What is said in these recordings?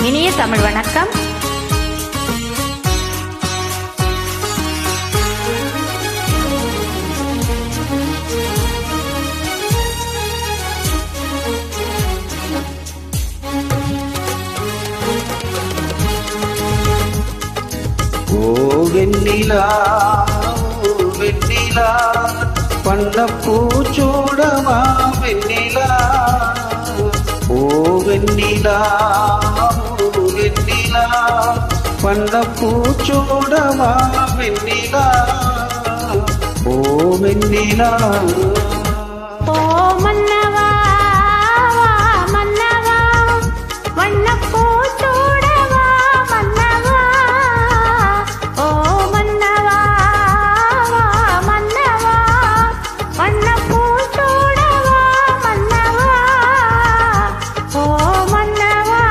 இனிய தமிழ் வணக்கம். வெண்ணிலா வெண்ணிலா வண்ணப்பூச்சூடவா வெண்ணிலா ஓ வெண்ணிலா வெண்ணிலா வண்ணப்பூச்சூடவா வெண்ணிலா ஓ வெண்ணிலா ஓ மன்னவா மன்னவா வண்ணப்பூச்சூடவா மன்னவா ஓ மன்னவா மன்னவா வண்ணப்பூச்சூடவா மன்னவா ஓ மன்னவா.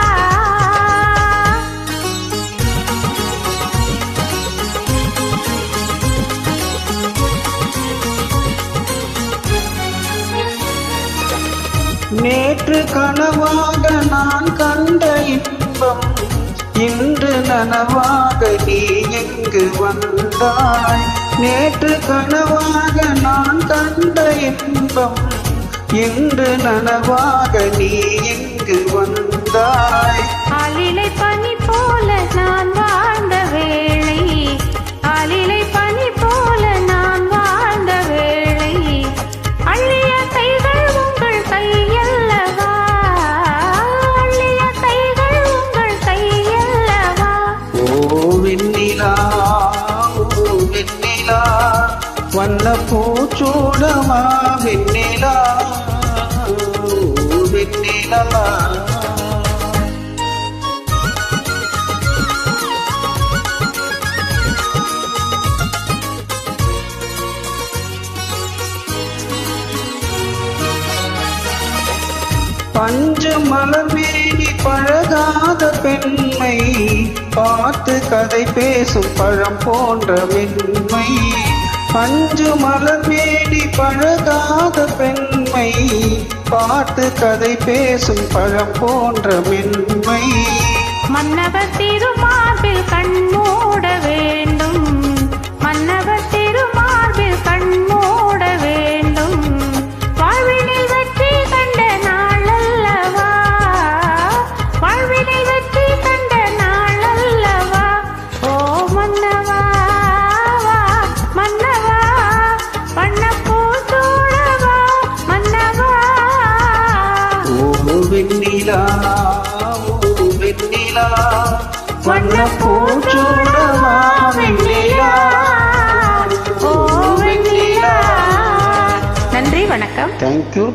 நேற்று கனவாக நான் கண்ட இன்பம் இன்று நனவாக நீ எங்கு வந்தாய். நேற்று கனவாக நான் கண்ட இன்பம் இன்று நனவாக நீ எங்கு வந்தாய். ஆலிலை பனி போல நான் வாழ்ந்த வேளை, ஆலிலை பனி போல நான் வாழ்ந்த வேளை, அள்ளிய கைகள் உங்கள் கையல்லவா, அள்ளிய கைகள் உங்கள் கையல்லவா. ஓ வெண்ணிலா ஓ வெண்ணிலா வண்ணப்பூச்சூடவா வெண்ணிலா வெண்ணிலா. பஞ்சு மலர்மேனி பழகாத பெண்மை பார்த்து கதை பேசும் பழம் போன்ற மென்மை. பஞ்சு மலர்மேனி பழகாத பெண்மை பார்த்து கதை பேசும் பழம் போன்ற மென்மை. மன்னவர் திருமார்பில் கண் மூட வேண்டும், மன்னவர் திருமார்பில் கண் மூட வேண்டும், வாழ்வினில் வெற்றி கண்ட நாள் அல்லவா, வாழ்வினில் வெற்றி கண்ட நாள் அல்லவா. ஓ மன்னவா மன்னவா வண்ணப்பூச்சூடவா மன்னவா. ஓ வெண்ணிலா ஓ வெண்ணிலா வண்ணப்பூச்சூடவா வெண்ணிலா ஓ வெண்ணிலா. நன்றி, வணக்கம். தேங்க்யூ.